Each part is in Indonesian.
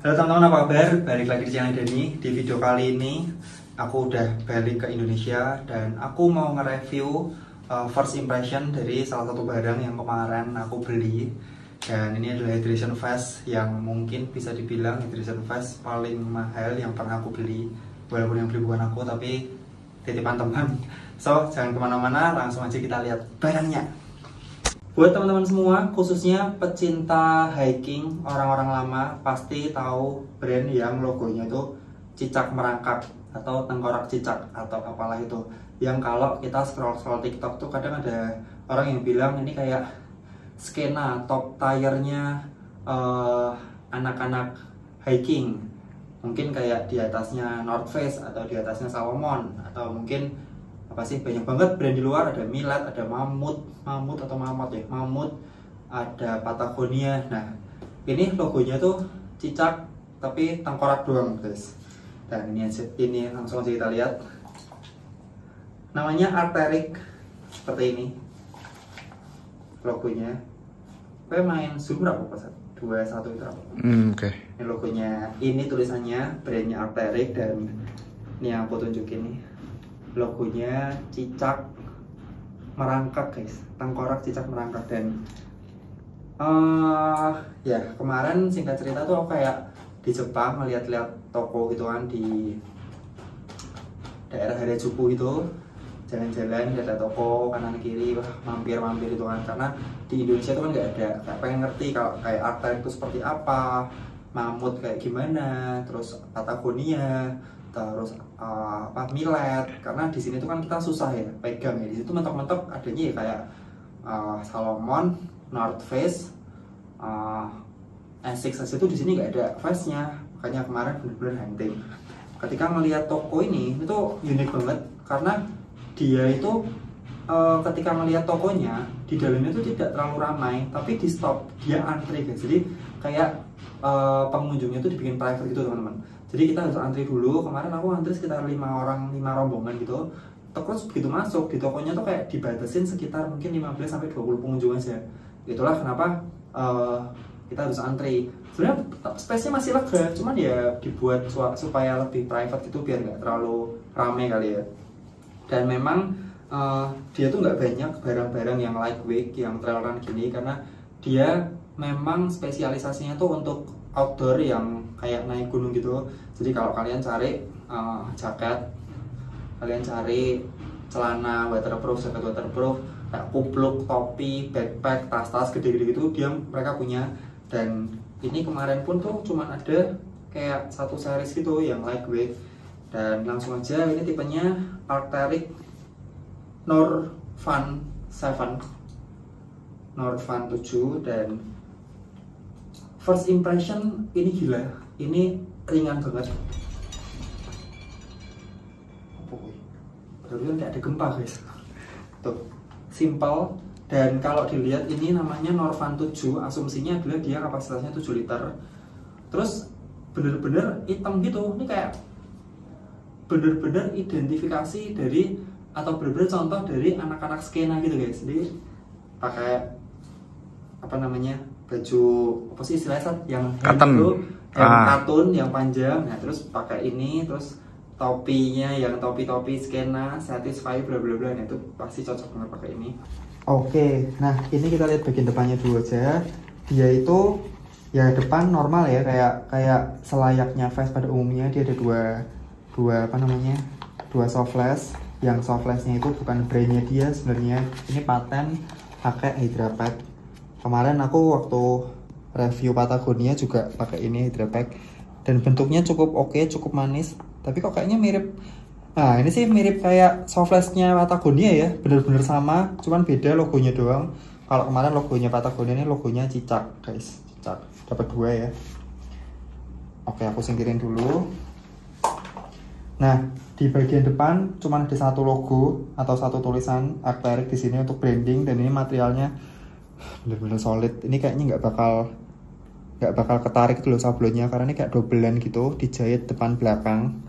Halo teman-teman, apa kabar? Balik lagi di channel Dani. Di video kali ini aku udah balik ke Indonesia dan aku mau nge-review first impression dari salah satu barang yang kemarin aku beli. Dan ini adalah hydration vest yang mungkin bisa dibilang hydration vest paling mahal yang pernah aku beli. Walaupun yang beli bukan aku, tapi titipan teman. So, jangan kemana-mana, langsung aja kita lihat barangnya. Buat teman-teman semua, khususnya pecinta hiking, orang-orang lama pasti tahu brand yang logonya itu cicak merangkak atau tengkorak cicak atau apalah itu. Yang kalau kita scroll TikTok tuh kadang ada orang yang bilang ini kayak skena top tire-nya anak-anak hiking. Mungkin kayak di atasnya North Face atau di atasnya Salomon atau mungkin apa sih, banyak banget brand di luar, ada Milet, ada Mamut, ada Patagonia. Nah, ini logonya tuh cicak tapi tengkorak doang, guys. Dan ini langsung aja kita lihat. Namanya Arc'teryx, seperti ini logonya. Gue main zoom berapa pas? 21 itu apa? Oke. Ini logonya, ini tulisannya brandnya Arc'teryx, dan ini yang aku tunjukin nih. Logonya cicak merangkak, guys, tengkorak cicak merangkak. Dan ya kemarin singkat cerita tuh aku kayak di Jepang ngeliat-liat toko gitu kan di daerah Harajuku itu, jalan-jalan ada toko kanan kiri, wah mampir itu kan, karena di Indonesia tuh kan nggak ada. Kayak pengen ngerti kalau kayak Arc'teryx itu seperti apa, Mamut kayak gimana, terus Patagonia, terus Milet, karena di sini tuh kan kita susah ya pegang ya. Di situ mentok-mentok adanya ya kayak Salomon, North Face, Asics itu di sini nggak ada vestnya. Makanya kemarin bener-bener hunting. Ketika melihat toko ini itu unik banget karena dia itu ketika melihat tokonya di dalamnya itu tidak terlalu ramai, tapi di stop dia antri, guys. Jadi kayak pengunjungnya itu dibikin private gitu, teman-teman. Jadi kita harus antri dulu. Kemarin aku antri sekitar 5 rombongan gitu. Terus begitu masuk di tokonya tuh kayak dibatasin sekitar mungkin 15-20 pengunjung aja. Itulah kenapa kita harus antri. Sebenarnya space-nya masih lega, cuman ya dibuat supaya lebih private gitu biar nggak terlalu rame kali ya. Dan memang dia tuh nggak banyak barang-barang yang lightweight, yang trail run gini, karena dia memang spesialisasinya tuh untuk outdoor yang kayak naik gunung gitu. Jadi kalau kalian cari jaket, kalian cari celana jaket waterproof, kayak kupluk, topi, backpack, tas-tas gede-gede gitu, mereka punya. Dan ini kemarin pun tuh cuman ada kayak satu series gitu yang lightweight. Dan langsung aja, ini tipenya Arc'teryx Norfan 7, Norfan 7. Dan first impression ini gila, ini ringan banget. Padahal tidak ada gempa, guys. Tuh, simple. Dan kalau dilihat ini namanya Norfan 7, asumsinya adalah dia kapasitasnya 7 liter. Terus bener-bener hitam gitu. Ini kayak bener-bener identifikasi dari atau bener-bener contoh dari anak-anak skena gitu, guys. Jadi pakai apa namanya, baju apa sih istilahnya yang katun, katun yang panjang. Nah terus pakai ini, terus topinya yang topi skena Satisfy bla bla bla. Nah itu pasti cocok banget pakai ini. Oke, nah ini kita lihat bagian depannya dulu aja. Dia itu ya depan normal ya, kayak selayaknya vest pada umumnya. Dia ada dua apa namanya, dua softlace. Yang softlace-nya itu bukan brandnya dia sebenarnya, ini paten pakai Hydra Pack. Kemarin aku waktu review Patagonia juga pakai ini Hydra Pack, dan bentuknya cukup oke, cukup manis. Tapi kok kayaknya mirip, nah ini sih mirip kayak softlace-nya Patagonia ya, bener-bener sama, cuman beda logonya doang. Kalau kemarin logonya Patagonia, ini logonya cicak, guys, cicak, dapat 2 ya. Oke, aku singkirin dulu. Nah, di bagian depan cuman ada satu logo atau satu tulisan Arc'teryx di sini untuk branding. Dan ini materialnya bener-bener solid. Ini kayaknya nggak bakal ketarik dulu sablonnya, karena ini kayak dobelan gitu, dijahit depan belakang.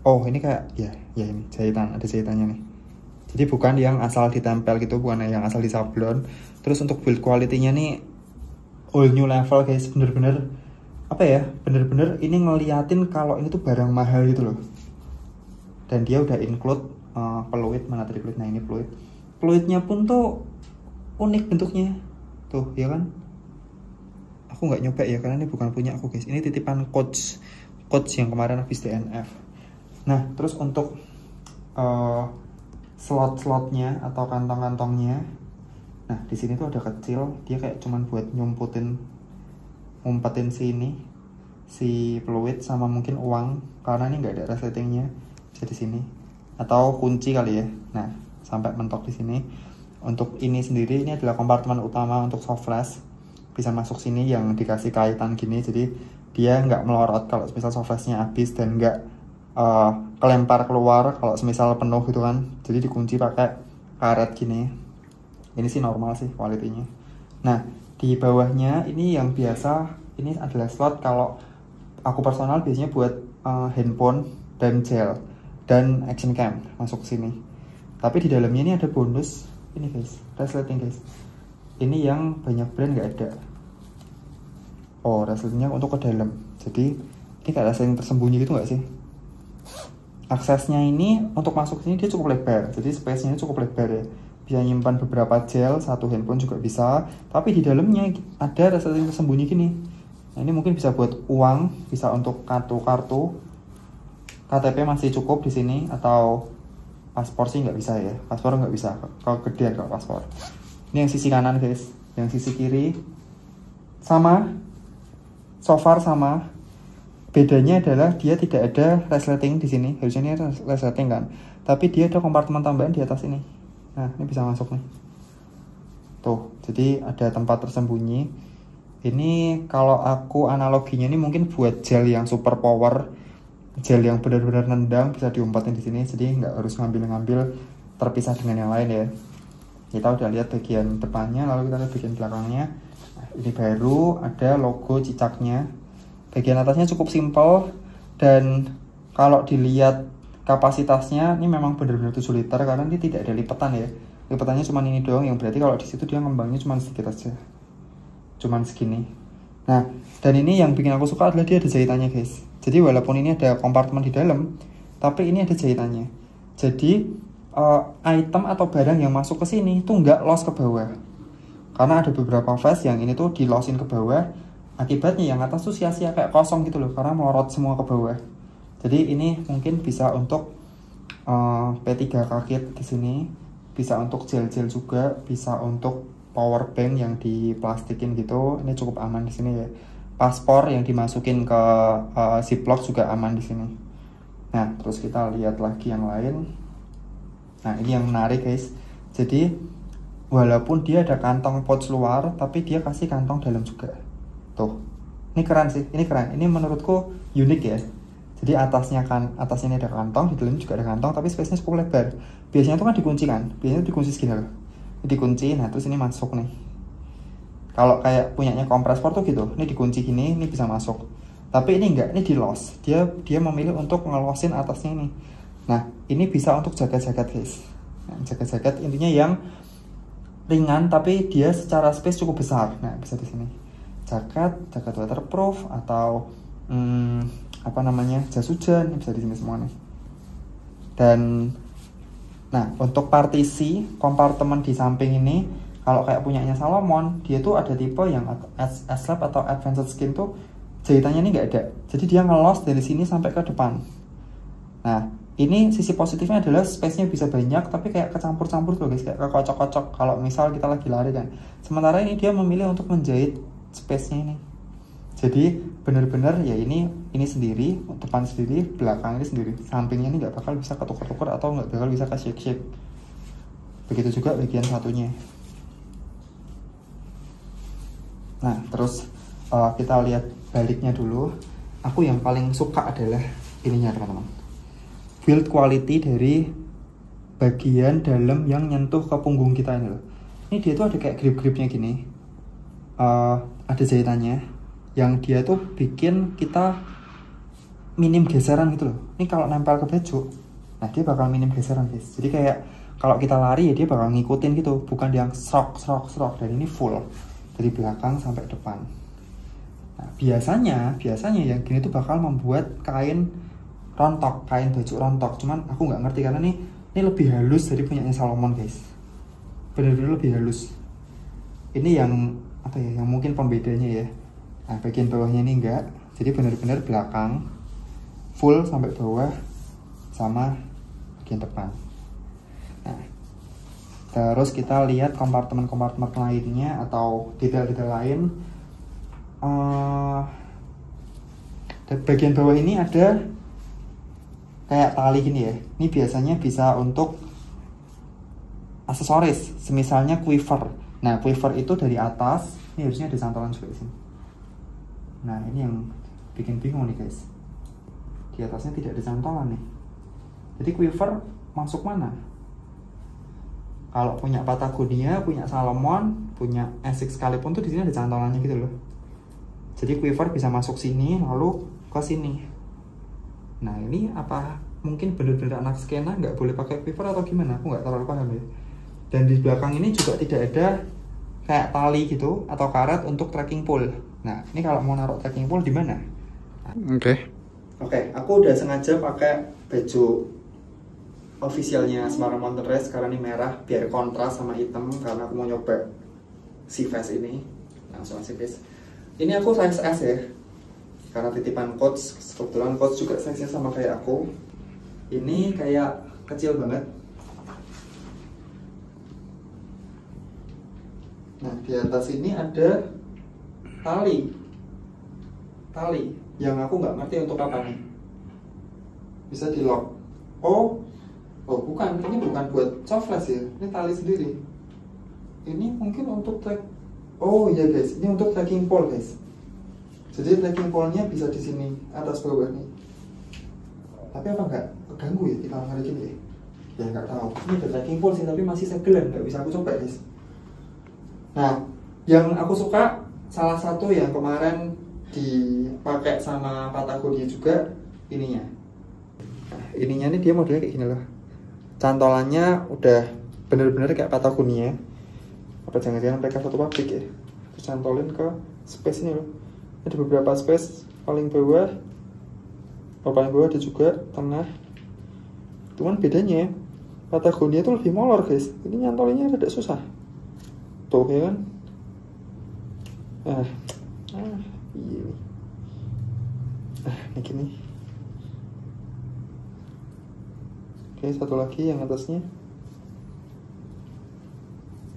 Oh ini kayak ya ini jahitan, ada jahitannya nih. Jadi bukan yang asal ditempel gitu, bukan yang asal disablon. Terus untuk build quality-nya nih whole new level, guys. Bener-bener apa ya, bener-bener ini ngeliatin kalau ini tuh barang mahal gitu loh. Dan dia udah include peluit, mana tadi peluit, nah ini peluitnya pun tuh unik bentuknya tuh ya kan. Aku nggak nyoba ya karena ini bukan punya aku guys, ini titipan coach yang kemarin habis DNF. Nah terus untuk slot-slotnya atau kantong-kantongnya, nah di sini tuh ada kecil, dia kayak cuman buat ngumpetin si peluit sama mungkin uang, karena ini nggak ada resletingnya, bisa di sini atau kunci kali ya. Nah sampai mentok di sini. Untuk ini sendiri, ini adalah kompartemen utama untuk soft flash, bisa masuk sini yang dikasih kaitan gini, jadi dia nggak melorot kalau misal soft flashnya habis, dan nggak kelempar keluar kalau semisal penuh gitu kan. Jadi dikunci pakai karet gini. Ini sih normal sih kualitinya. Nah di bawahnya ini yang biasa, ini adalah slot kalau aku personal biasanya buat handphone dan gel dan action cam masuk ke sini. Tapi di dalamnya ini ada bonus ini guys, resleting guys. Ini yang banyak brand nggak ada. Oh resletingnya untuk ke dalam, jadi ini kayak resleting tersembunyi gitu nggak sih. Aksesnya ini untuk masuk sini dia cukup lebar, jadi space-nya cukup lebar ya. Bisa nyimpan beberapa gel, satu handphone juga bisa. Tapi di dalamnya ada resleting tersembunyi gini. Nah ini mungkin bisa buat uang, bisa untuk kartu-kartu. KTP masih cukup di sini, atau paspor sih nggak bisa ya. Paspor nggak bisa, kalau gedean kalau paspor. Ini yang sisi kanan guys, yang sisi kiri sama, so far sama. Bedanya adalah dia tidak ada resleting di sini. Harusnya ini resleting kan, tapi dia ada kompartemen tambahan di atas ini. Nah ini bisa masuk nih tuh, jadi ada tempat tersembunyi. Ini kalau aku analoginya ini mungkin buat gel yang super power, gel yang benar-benar nendang, bisa diumpatin di sini, jadi nggak harus ngambil terpisah dengan yang lain ya. Kita udah lihat bagian depannya, lalu kita lihat bagian belakangnya. Nah, ini baru ada logo cicaknya. Bagian atasnya cukup simpel, dan kalau dilihat kapasitasnya ini memang benar-benar 7 liter karena ini tidak ada lipatan ya. Lipatannya cuma ini doang, yang berarti kalau di situ dia ngembangnya cuma sedikit aja, cuman segini. Nah dan ini yang bikin aku suka adalah dia ada jahitannya guys. Jadi walaupun ini ada kompartemen di dalam, tapi ini ada jahitannya. Jadi item atau barang yang masuk ke sini tuh nggak loss ke bawah, karena ada beberapa flash yang ini tuh di lossin ke bawah. Akibatnya yang atas tuh sia-sia kayak kosong gitu loh, karena melorot semua ke bawah. Jadi ini mungkin bisa untuk P3K kit di sini, bisa untuk gel-gel juga, bisa untuk power bank yang diplastikin gitu. Ini cukup aman di sini ya. Paspor yang dimasukin ke ziplock juga aman di sini. Nah, terus kita lihat lagi yang lain. Nah, ini yang menarik guys. Jadi walaupun dia ada kantong pouch luar, tapi dia kasih kantong dalam juga. Tuh, ini keren sih, ini keren. Ini menurutku unik ya. Jadi atasnya ini ada kantong, di dalamnya juga ada kantong, tapi space-nya cukup lebar. Biasanya itu kan dikunci kan, biasanya dikunci segini loh. Ini dikunci, nah terus ini masuk nih. Kalau kayak punyanya kompresor tuh gitu, ini dikunci gini, ini bisa masuk. Tapi ini enggak, ini di loss. Dia memilih untuk ngelosin atasnya ini. Nah, ini bisa untuk jaket-jaket guys. Nah, jaket-jaket intinya yang ringan, tapi dia secara space cukup besar. Nah, bisa di sini. Jaket waterproof atau apa namanya, jas hujan, bisa di sini semua nih. Dan nah untuk partisi kompartemen di samping ini, kalau kayak punyanya Salomon, dia tuh ada tipe yang S-Lab atau Advanced Skin tuh jahitannya ini nggak ada, jadi dia ngelos dari sini sampai ke depan. Nah ini sisi positifnya adalah space-nya bisa banyak, tapi kayak kecampur-campur tuh guys, kayak kekocok-kocok kalau misal kita lagi lari kan. Sementara ini dia memilih untuk menjahit space-nya ini. Jadi bener-bener ya ini sendiri, depan sendiri, belakang ini sendiri, sampingnya ini nggak bakal bisa ketuker-tuker atau nggak bakal bisa ke shake-shake. Begitu juga bagian satunya. Nah terus kita lihat baliknya dulu. Aku yang paling suka adalah ininya teman-teman, build quality dari bagian dalam yang nyentuh ke punggung kita ini loh. Ini dia tuh ada kayak grip-gripnya gini, ada jahitannya yang dia tuh bikin kita minim geseran gitu loh. Ini kalau nempel ke baju, nah dia bakal minim geseran guys. Jadi kayak kalau kita lari ya dia bakal ngikutin gitu, bukan yang serok. Dan ini full dari belakang sampai depan. Nah, biasanya yang gini tuh bakal membuat kain rontok, kain baju rontok. Cuman aku nggak ngerti karena ini lebih halus dari punyanya Salomon guys, bener-bener lebih halus. Ini yang apa ya, yang mungkin pembedanya ya. Nah, bagian bawahnya ini enggak, jadi benar-benar belakang full sampai bawah sama bagian depan. Nah, terus kita lihat kompartemen-kompartemen lainnya atau detail-detail lain. Bagian bawah ini ada kayak tali gini ya. Ini biasanya bisa untuk aksesoris, semisalnya quiver. Nah, quiver itu dari atas, ini harusnya ada cantolan juga di sini. Nah, ini yang bikin bingung nih guys. Di atasnya tidak ada cantolan nih. Jadi quiver masuk mana? Kalau punya Patagonia, punya Salomon, punya Essex sekalipun tuh di sini ada cantolannya gitu loh. Jadi quiver bisa masuk sini lalu ke sini. Nah, ini apa mungkin bener-bener anak skena nggak boleh pakai quiver atau gimana? Aku nggak terlalu paham ya. Dan di belakang ini juga tidak ada kayak tali gitu atau karet untuk trekking pole. Nah, ini kalau mau naruh trekking pole di mana? Oke, aku udah sengaja pakai baju officialnya Semarang Mountain Race karena ini merah biar kontras sama hitam, karena aku mau nyoba si vest ini. Langsung si vest. Ini aku size S ya. Karena titipan coach, kebetulan coach juga size-nya sama kayak aku. Ini kayak kecil banget. Nah, di atas ini ada tali yang aku nggak ngerti untuk apa nih. Bisa di lock. Oh bukan, ini bukan buat covles ya, ini tali sendiri. Ini mungkin untuk oh iya guys, ini untuk trekking pole guys. Jadi trekking pole-nya bisa di sini atas bawah nih. Tapi apa nggak keganggu ya kita hari gini ya? Ya nggak tahu. Ini ada trekking pole sih, tapi masih segelan, nggak bisa aku coba guys. Nah, yang aku suka salah satu yang kemarin dipakai sama Patagonia juga ininya. Nah, ininya nih dia modelnya kayak gini loh. Cantolannya udah bener-bener kayak Patagonia. Apa jangan-jangan mereka satu pabrik ya? Terus cantolin ke space ini loh. Ada beberapa space paling bawah. Paling bawah ada juga tengah. Cuman bedanya Patagonia itu lebih molor guys. Ini nyantolinnya rada susah. Tuh ya kan? Iya. Ini gini. Oke, satu lagi yang atasnya.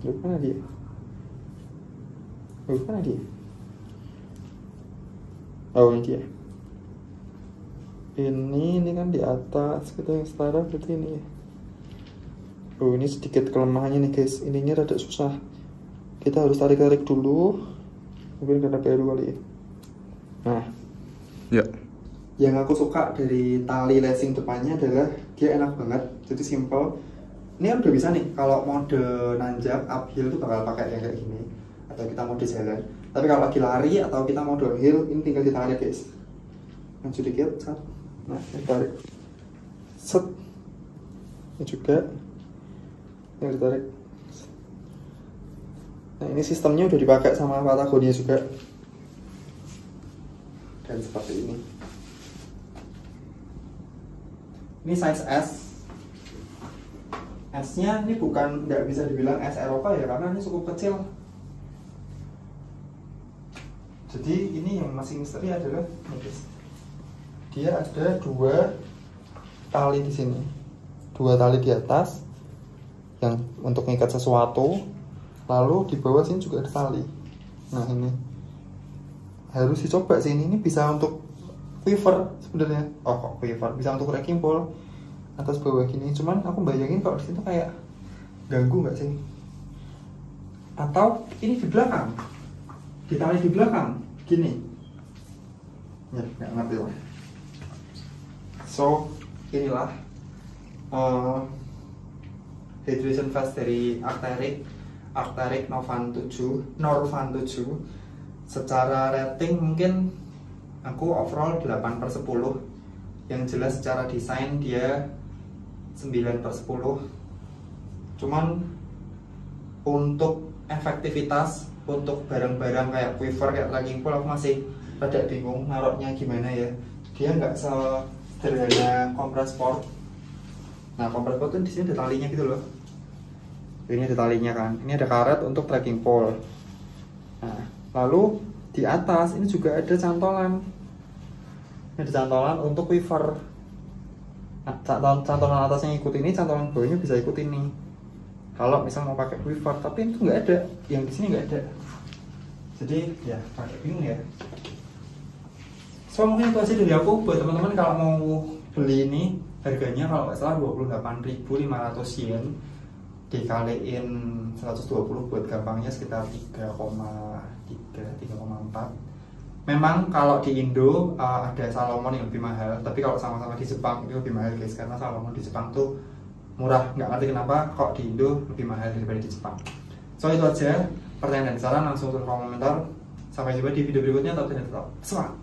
Mana dia? Mana dia? Oh, ini dia. Ini kan di atas, kita yang setara berarti ini ya. Oh, ini sedikit kelemahannya nih guys. Ininya rada susah. Kita harus tarik-tarik dulu. Mungkin karena baru kali ya. Nah, ya. Yang aku suka dari tali lacing depannya adalah dia enak banget, jadi simple. Ini kan udah bisa nih, kalau mode nanjak uphill tuh bakal pakai yang kayak gini, atau kita mode jalan. Tapi kalau lagi lari atau kita mode downhill, ini tinggal ditarik guys. Maju dikit, set. Nah, ditarik. Set. Ini juga. Ini ditarik. Nah, ini sistemnya udah dipakai sama Patagonia juga. Dan seperti ini. Ini size S. S-nya ini bukan, nggak bisa dibilang S Eropa ya, karena ini cukup kecil. Jadi ini yang masih misteri adalah ini guys. Dia ada dua tali di sini, dua tali di atas yang untuk mengikat sesuatu. Lalu di bawah sini juga ada tali. Nah, ini harus dicoba sih, ini bisa untuk quiver sebenarnya. Oh, kok quiver, bisa untuk trekking pole atas bawah gini. Cuman aku bayangin kalau di situ kayak ganggu nggak sih? Atau ini di belakang, ditali di belakang gini ya, nggak ngerti lah. So inilah hydration vest dari Arc'teryx Norvan 7. Secara rating mungkin aku overall 8/10. Yang jelas secara desain dia 9/10. Cuman untuk efektivitas, untuk barang-barang kayak quiver, kayak trekking pole, aku masih rada bingung naruhnya gimana ya. Dia nggak sederhana kompres sport. Nah, kompres sport tuh di sini ada talinya gitu loh. Ini ada talinya kan. Ini ada karet untuk tracking pole. Nah, lalu di atas ini juga ada cantolan. Ini ada cantolan untuk quiver. Nah, cantolan atasnya ikut ini, cantolan bawahnya bisa ikut ini. Kalau misal mau pakai quiver, tapi itu nggak ada. Yang di sini nggak ada. Jadi ya agak bingung ya. So mungkin itu aja dari aku. Buat teman-teman kalau mau beli ini, harganya kalau nggak salah 28.500 yen, dikaliin 120 buat gampangnya sekitar 3,4. Memang kalau di Indo ada Salomon yang lebih mahal, tapi kalau sama-sama di Jepang itu lebih mahal guys, karena Salomon di Jepang tuh murah. Nggak ngerti kenapa kok di Indo lebih mahal daripada di Jepang. So itu aja, pertanyaan dan saran langsung tulis kolom komentar. Sampai jumpa di video berikutnya, tetap semangat.